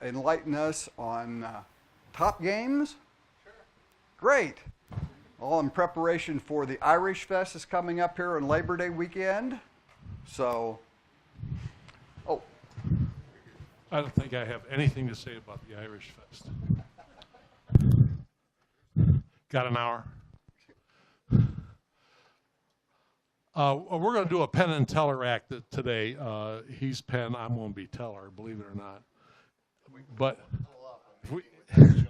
enlighten us on top games? Sure. Great. All in preparation for the Irish Fest is coming up here on Labor Day weekend. So, oh. I don't think I have anything to say about the Irish Fest. Got an hour? We're going to do a Penn and Teller act today. He's Penn, I'm going to be Teller, believe it or not. But we The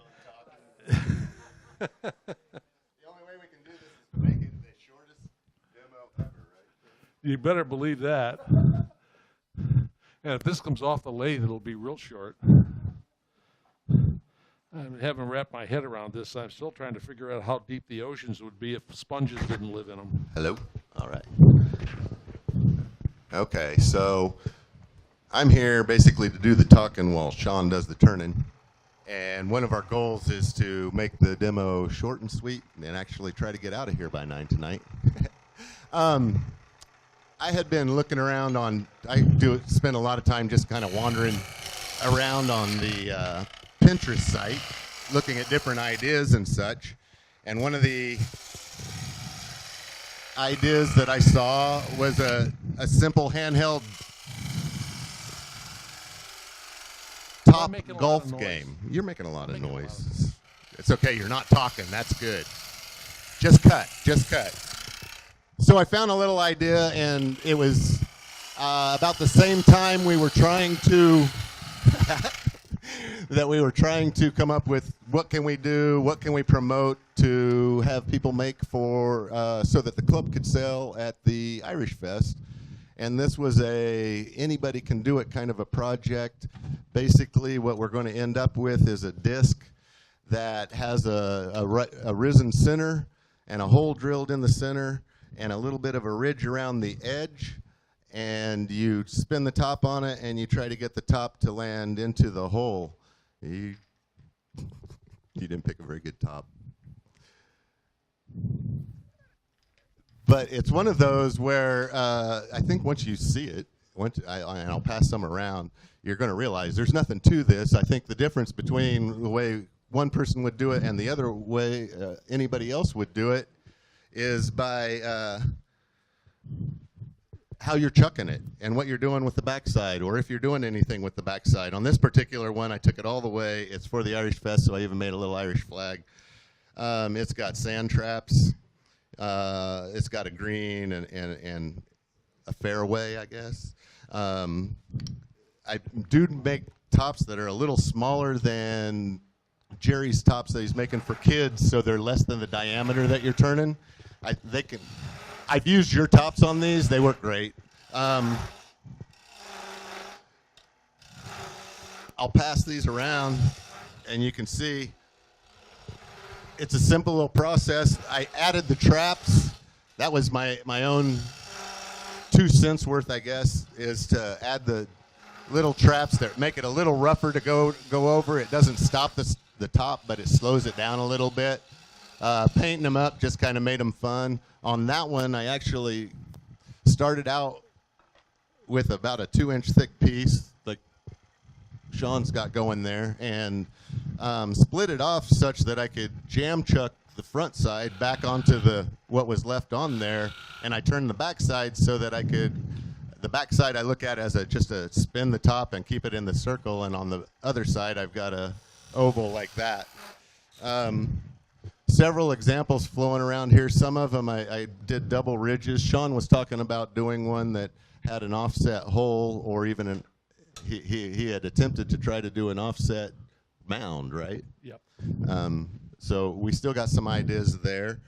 only way we can do this is to make it the shortest demo ever, right? You better believe that. And if this comes off the lathe, it'll be real short. I haven't wrapped my head around this. I'm still trying to figure out how deep the oceans would be if sponges didn't live in them. Hello? All right. Okay, so I'm here basically to do the talking while Shaun does the turning. And one of our goals is to make the demo short and sweet and actually try to get out of here by 9 tonight. I had been looking around spend a lot of time just kind of wandering around on the Pinterest site, looking at different ideas and such. And one of the ideas that I saw was a simple handheld top golf game. You're making a lot of noise. It's okay, you're not talking, that's good. Just cut. So I found a little idea, and it was about the same time we were trying to come up with what can we do, what can we promote to have people make for so that the club could sell at the Irish Fest. And this was anybody can do it kind of a project. Basically what we're going to end up with is a disc that has a risen center and a hole drilled in the center and a little bit of a ridge around the edge, and you spin the top on it and you try to get the top to land into the hole. You didn't pick a very good top. But it's one of those where I think once you see it, and I'll pass some around, you're going to realize there's nothing to this. I think the difference between the way one person would do it and the other way anybody else would do it is by how you're chucking it and what you're doing with the backside, or if you're doing anything with the backside. On this particular one, I took it all the way. It's for the Irish Fest, so I even made a little Irish flag. It's got sand traps. It's got a green and a fairway, I guess. I do make tops that are a little smaller than Jerry's tops that he's making for kids, so they're less than the diameter that you're turning. I've used your tops on these. They work great. I'll pass these around, and you can see it's a simple little process. I added the traps. That was my own 2 cents worth, I guess, is to add the little traps that make it a little rougher to go over. It doesn't stop the top, but it slows it down a little bit. Painting them up just kind of made them fun. On that one, I actually started out with about a 2-inch thick piece, like Shaun's got going there, and split it off such that I could jam chuck the front side back onto what was left on there, and I turned the back side so that the back side I look at as just a spin the top and keep it in the circle, and on the other side I've got a oval like that. Several examples flowing around here. Some of them I did double ridges. Shaun was talking about doing one that had an offset hole, or even he had attempted to try to do an offset mound, right? Yep. So we still got some ideas there.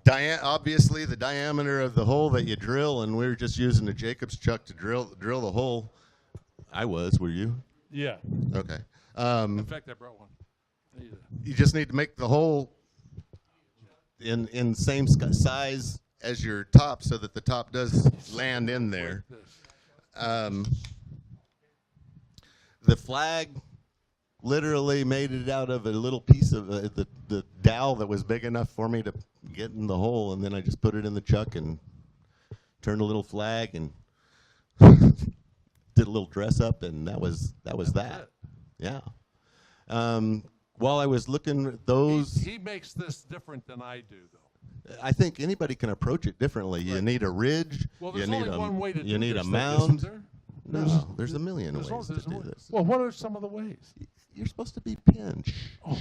Obviously, the diameter of the hole that you drill, and we were just using the Jacobs chuck to drill the hole. Were you? Yeah. Okay. In fact, I brought one. You just need to make the hole in same size as your top so that the top does land in there. The flag literally made it out of a little piece of the dowel that was big enough for me to get in the hole, and then I just put it in the chuck and turned a little flag, and did a little dress up, and that was that. Yeah. While I was looking at those, He makes this different than I do, though. I think anybody can approach it differently. You need a ridge. Well, you there's need only one way to you do need this, a though, isn't mound. there? No, there's a million ways to do this. Well, what are some of the ways? You're supposed to be pinch. Oh,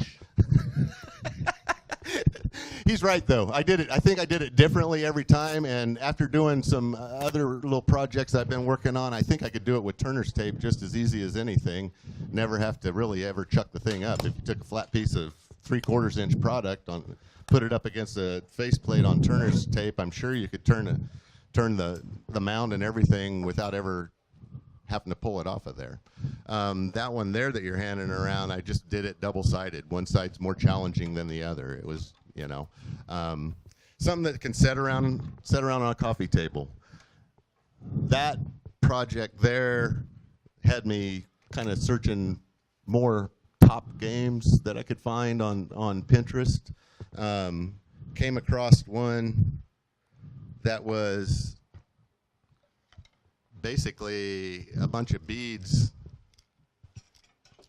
He's right, though. I think I did it differently every time, and after doing some other little projects I've been working on, I think I could do it with turner's tape just as easy as anything. Never have to really ever chuck the thing up. If you took a flat piece of 3/4 inch product, put it up against a faceplate on turner's tape, I'm sure you could turn the mound and everything without ever having to pull it off of there. That one there that you're handing around, I just did it double-sided. One side's more challenging than the other. It was, something that can sit around on a coffee table. That project there had me kind of searching more top games that I could find on Pinterest. Came across one that was basically a bunch of beads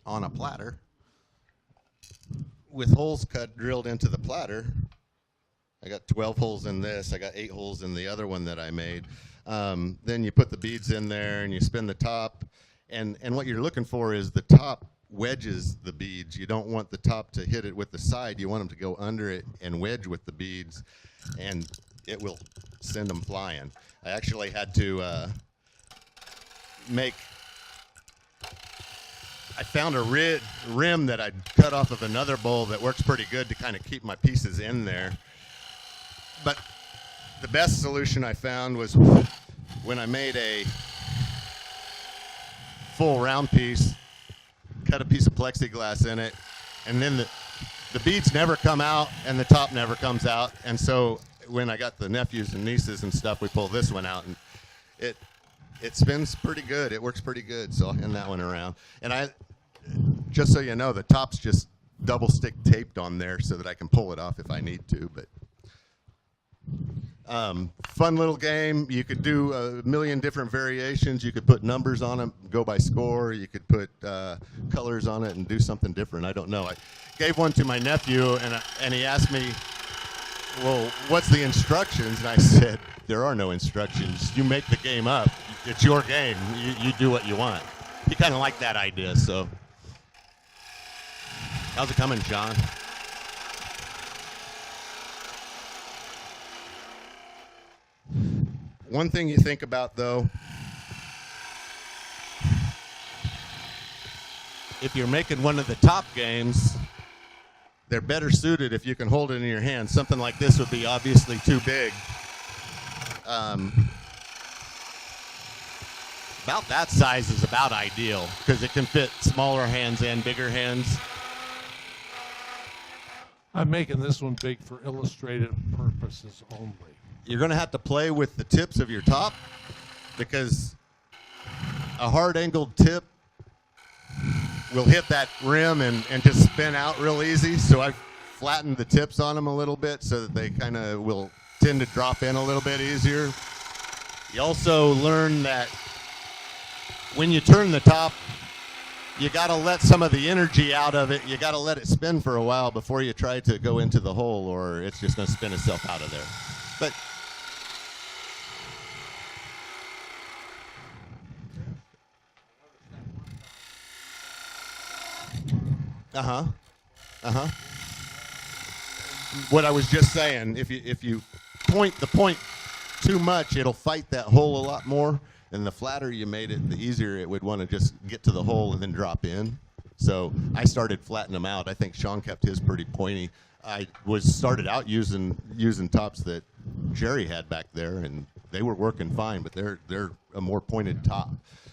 on a platter with holes drilled into the platter. I got 12 holes in this. I got 8 holes in the other one that I made. Then you put the beads in there and you spin the top. And what you're looking for is the top wedges the beads. You don't want the top to hit it with the side. You want them to go under it and wedge with the beads, and it will send them flying. I actually had to I found a rim that I'd cut off of another bowl that works pretty good to kind of keep my pieces in there. But the best solution I found was when I made a full round piece, cut a piece of plexiglass in it, and then the beads never come out and the top never comes out. And so when I got the nephews and nieces and stuff, we pull this one out, and it spins pretty good. It works pretty good, so I'll hand that one around. And just so you know, the top's just double stick taped on there so that I can pull it off if I need to. But fun little game. You could do a million different variations. You could put numbers on them, go by score. You could put colors on it and do something different. I don't know. I gave one to my nephew, and he asked me, well, what's the instructions? And I said, there are no instructions. You make the game up. It's your game. You do what you want. He kind of liked that idea, so. How's it coming, Shaun? One thing you think about, though, if you're making one of the top games, they're better suited if you can hold it in your hand. Something like this would be obviously too big. About that size is about ideal because it can fit smaller hands and bigger hands. I'm making this one big for illustrative purposes only. You're going to have to play with the tips of your top because a hard angled tip will hit that rim and just spin out real easy. So I've flattened the tips on them a little bit so that they kind of will tend to drop in a little bit easier. You also learn that when you turn the top, you got to let some of the energy out of it. You got to let it spin for a while before you try to go into the hole, or it's just going to spin itself out of there. But what I was just saying, if you point the point too much, it'll fight that hole a lot more. And the flatter you made it, the easier it would want to just get to the hole and then drop in. So I started flattening them out. I think Shaun kept his pretty pointy. I started out using tops that Jerry had back there, and they were working fine, but they're a more pointed top.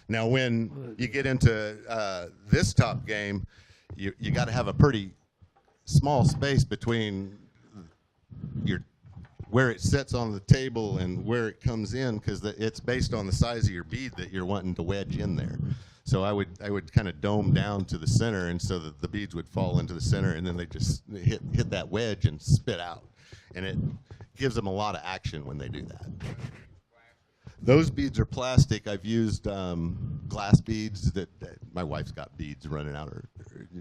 Now, when you get into this top game, you got to have a pretty small space between where it sits on the table and where it comes in, because it's based on the size of your bead that you're wanting to wedge in there. So I would kind of dome down to the center, and so that the beads would fall into the center, and then they just hit that wedge and spit out. And it gives them a lot of action when they do that. Those beads are plastic. I've used glass beads that my wife's got beads running out.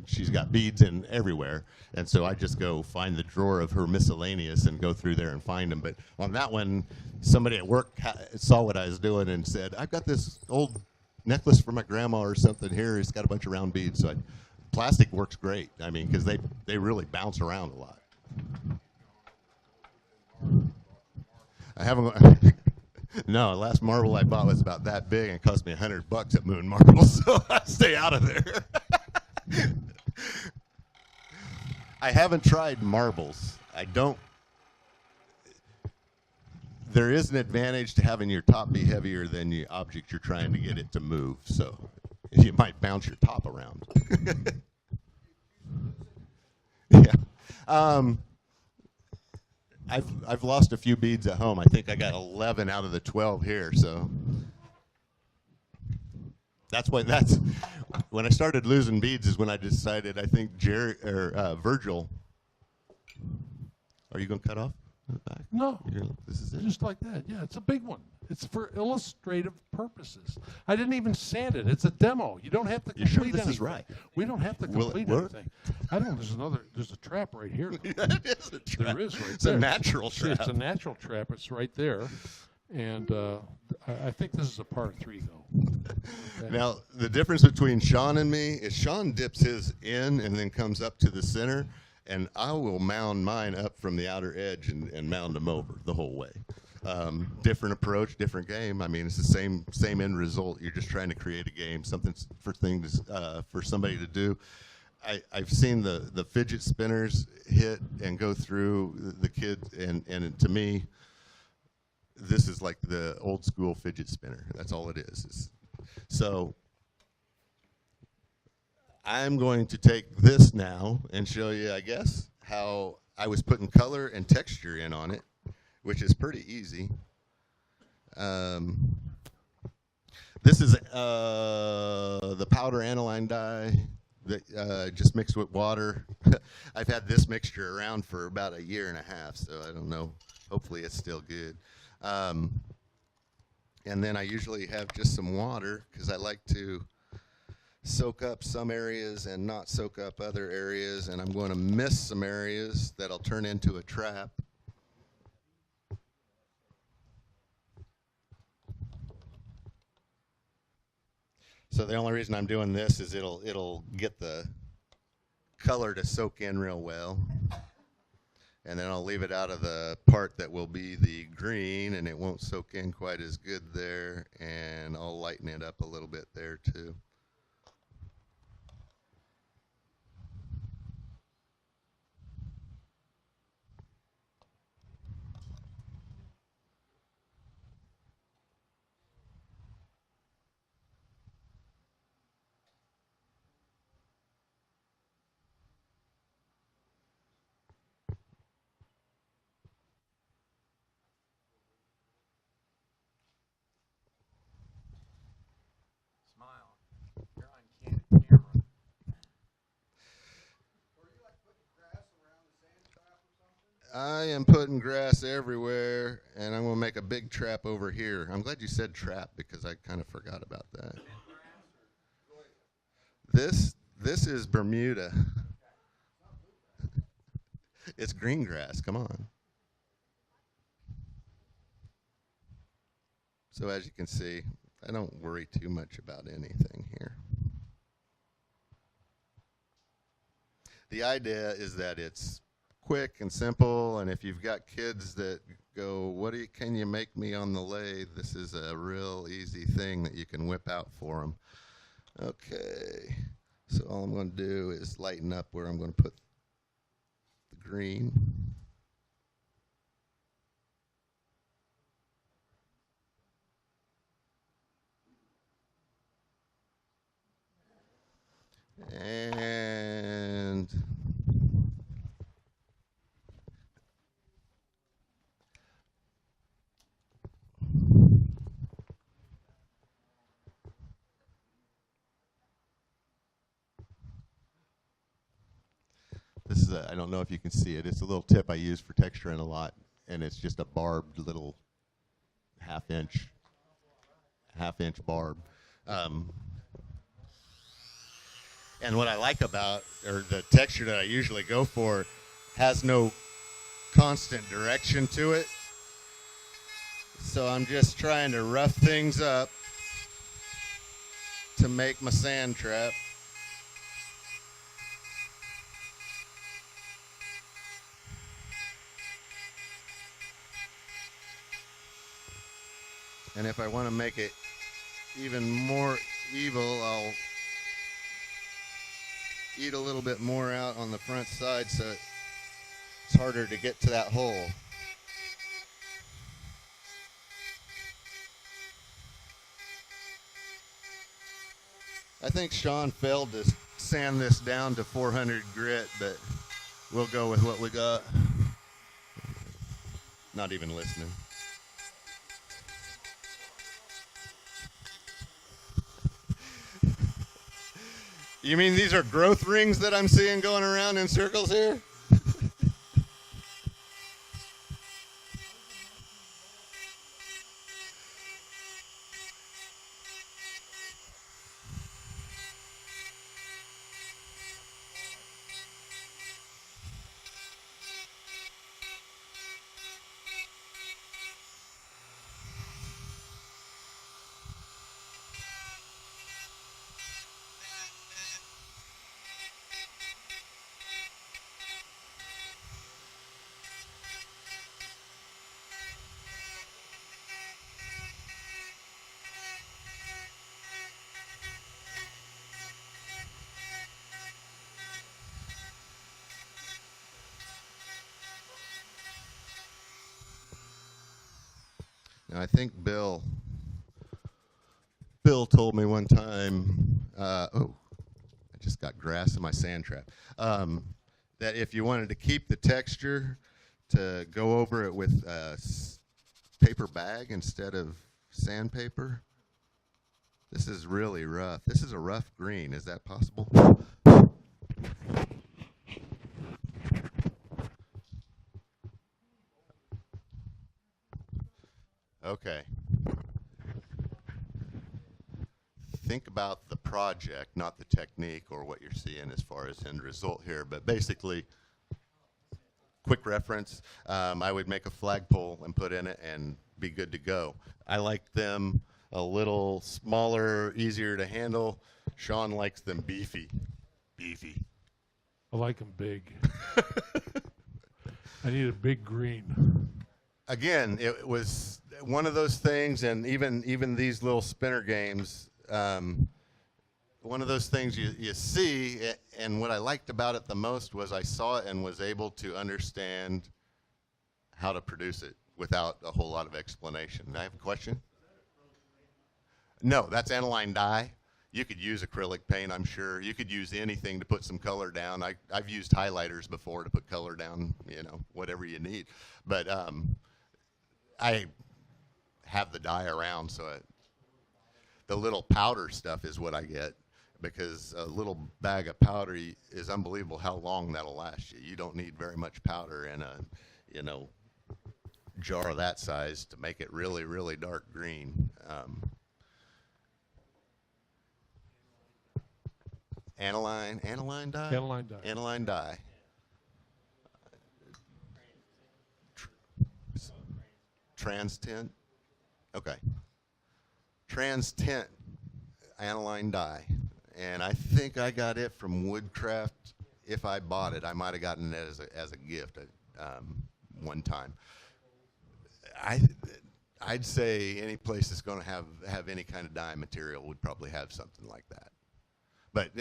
She's got beads in everywhere. And so I just go find the drawer of her miscellaneous and go through there and find them. But on that one, somebody at work saw what I was doing and said, I've got this old necklace for my grandma or something here. It's got a bunch of round beads. So plastic works great. I mean, because they really bounce around a lot. I haven't. No, last marble I bought was about that big and it cost me $100 at Moon Marble, so I stay out of there. I haven't tried marbles. I don't. There is an advantage to having your top be heavier than the object you're trying to get it to move, so you might bounce your top around. Yeah. I've lost a few beads at home. I think I got 11 out of the 12 here. So that's when I started losing beads is when I decided. I think Virgil. Are you going to cut off the back? No, this is it. Just like that. Yeah, it's a big one. It's for illustrative purposes. I didn't even sand it. It's a demo. You don't have to complete sure this anything. is right? We don't have to complete anything. I don't. There's a trap right here. That is a trap. There is right It's there. a natural See, trap. it's a natural trap. It's right there. And I think this is a par 3, though. Okay. Now, the difference between Shaun and me is Shaun dips his in and then comes up to the center, and I will mound mine up from the outer edge and mound them over the whole way. Different approach, different game. I mean, it's the same end result. You're just trying to create a game, something for somebody to do. I've seen the fidget spinners hit and go through the kids, and to me, this is like the old school fidget spinner. That's all it is. So I'm going to take this now and show you, I guess, how I was putting color and texture in on it, which is pretty easy. This is the powder aniline dye that just mixed with water. I've had this mixture around for about 1.5 years, so I don't know. Hopefully it's still good. And then I usually have just some water because I like to soak up some areas and not soak up other areas, and I'm going to miss some areas that'll turn into a trap. So the only reason I'm doing this is it'll get the color to soak in real well. And then I'll leave it out of the part that will be the green, and it won't soak in quite as good there, and I'll lighten it up a little bit there too. I am putting grass everywhere, and I'm going to make a big trap over here. I'm glad you said trap because I kind of forgot about that. This is Bermuda. It's green grass. Come on. So as you can see, I don't worry too much about anything here. The idea is that it's quick and simple, and if you've got kids that go, can you make me on the lathe? This is a real easy thing that you can whip out for them. Okay, so all I'm going to do is lighten up where I'm going to put the green. And this is I don't know if you can see it. It's a little tip I use for texturing a lot, and it's just a barbed little 1/2 inch half-inch barb. And what I like about, or the texture that I usually go for, has no constant direction to it. So I'm just trying to rough things up to make my sand trap. And if I want to make it even more evil, I'll eat a little bit more out on the front side so it's harder to get to that hole. I think Shaun failed to sand this down to 400 grit, but we'll go with what we got. Not even listening. You mean these are growth rings that I'm seeing going around in circles here? Now, I think Bill told me one time, I just got grass in my sand trap, that if you wanted to keep the texture, to go over it with a paper bag instead of sandpaper. This is really rough. This is a rough green. Is that possible? Okay. Think about the project, not the technique or what you're seeing as far as end result here, but basically, quick reference, I would make a flagpole and put in it and be good to go. I like them a little smaller, easier to handle. Shaun likes them beefy. I like them big. I need a big green. Again, it was one of those things, and even these little spinner games, one of those things you see, and what I liked about it the most was I saw it and was able to understand how to produce it without a whole lot of explanation. I have a question? No, that's aniline dye. You could use acrylic paint, I'm sure. You could use anything to put some color down. I've used highlighters before to put color down, whatever you need. But I have the dye around, so the little powder stuff is what I get, because a little bag of powder is unbelievable how long that'll last you. You don't need very much powder in a jar that size to make it really, really dark green. Aniline dye? Aniline dye. Aniline dye. Trans tint? Okay. Trans tint aniline dye. And I think I got it from Woodcraft. If I bought it, I might have gotten it as a gift one time. I'd say any place that's going to have any kind of dye material would probably have something like that. But,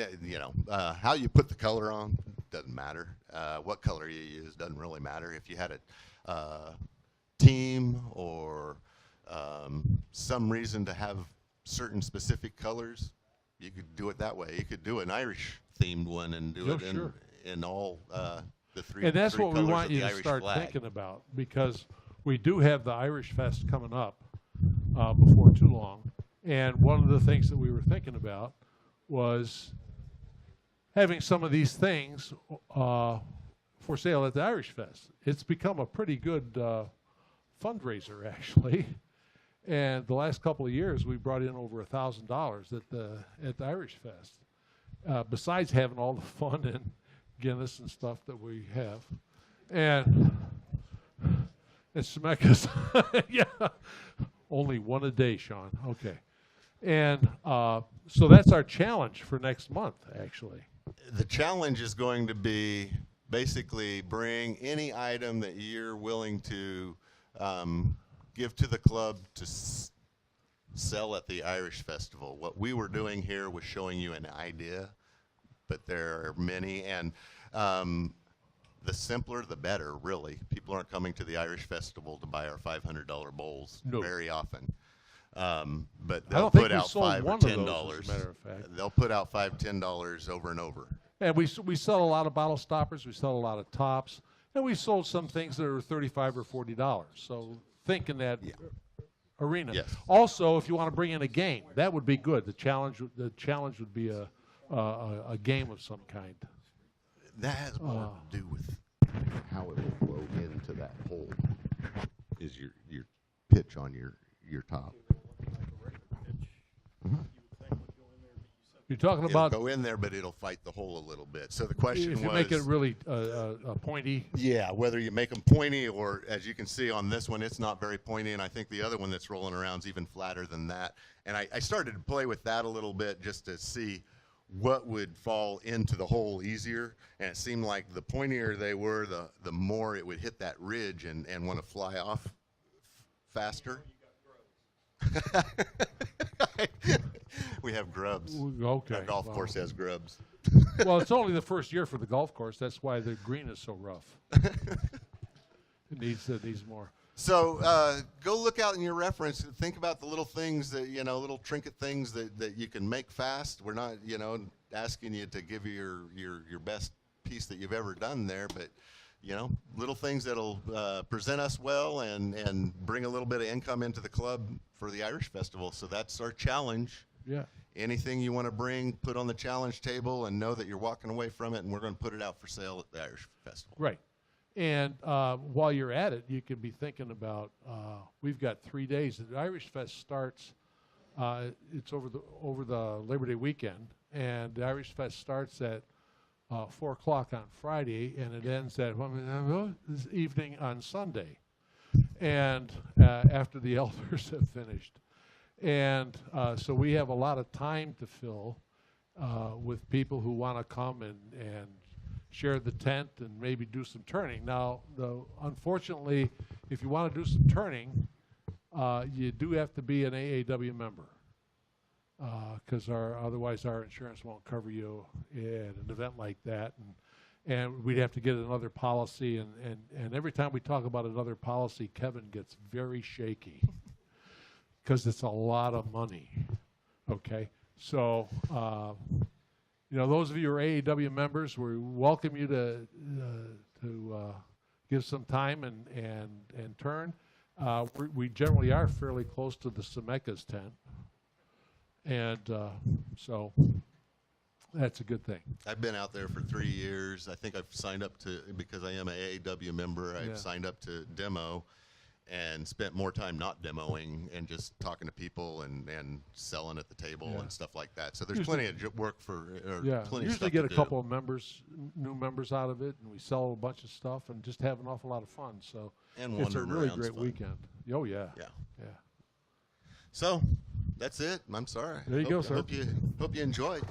how you put the color on doesn't matter. What color you use doesn't really matter. If you had a team or some reason to have certain specific colors, you could do it that way. You could do an Irish-themed one and do it in all the three And that's three what we colors want of you the to Irish start flag. thinking about, because we do have the Irish Fest coming up before too long. And one of the things that we were thinking about was having some of these things for sale at the Irish Fest. It's become a pretty good fundraiser, actually. And the last couple of years, we brought in over $1,000 at the Irish Fest. Besides having all the fun and Guinness and stuff that we have, and Smecca's, yeah, only one a day, Shaun. Okay, and so that's our challenge for next month, actually. The challenge is going to be basically bring any item that you're willing to give to the club to sell at the Irish Festival. What we were doing here was showing you an idea, but there are many, and the simpler the better, really. People aren't coming to the Irish Festival to buy our $500 bowls very often. But they'll put out $5 or $10. As a matter of fact. They'll put out $5, $10 over and over. And we sell a lot of bottle stoppers. We sell a lot of tops, and we sold some things that are $35 or $40. So think in that arena. Yes. Also, if you want to bring in a game, that would be good. The challenge would be a game of some kind. That has more to do with how it will flow into that hole. Is your pitch on your top? You're talking It'll about go in there, but it'll fight the hole a little bit. So the question if you was, make it really pointy. yeah, whether you make them pointy or, as you can see on this one, it's not very pointy, and I think the other one that's rolling around is even flatter than that. And I started to play with that a little bit just to see what would fall into the hole easier, and it seemed like the pointier they were, the more it would hit that ridge and want to fly off faster. We have grubs. Okay. Our golf course has grubs. Well, it's only the first year for the golf course. That's why the green is so rough. It needs more. So go look out in your reference. Think about the little things that, little trinket things that you can make fast. We're not, asking you to give you your best piece that you've ever done there, but, little things that'll present us well and bring a little bit of income into the club for the Irish Festival. So that's our challenge. Yeah. Anything you want to bring, put on the challenge table and know that you're walking away from it, and we're going to put it out for sale at the Irish Festival. Right. And while you're at it, you can be thinking about, we've got 3 days. The Irish Fest starts, it's over the Labor Day weekend, and the Irish Fest starts at 4 o'clock on Friday, and it ends at this evening on Sunday, and after the elders have finished. And so we have a lot of time to fill with people who want to come and share the tent and maybe do some turning. Now, unfortunately, if you want to do some turning, you do have to be an AAW member, because otherwise our insurance won't cover you at an event like that, and we'd have to get another policy. And every time we talk about another policy, Kevin gets very shaky because it's a lot of money. Okay, so. Those of you who are AAW members, we welcome you to give some time and turn. We generally are fairly close to the Smecca's tent, and so that's a good thing. I've been out there for 3 years. I think I've signed up because I am an AAW member, I've signed up to demo and spent more time not demoing and just talking to people and selling at the table and stuff like that. So there's plenty of work for plenty of stuff usually get to a couple of new members out of it, and we sell a bunch of stuff and just have an awful lot of fun. So and it's a really great fun. weekend. Oh yeah. Yeah. So that's it. I'm sorry. There you go, sir. Hope you enjoyed.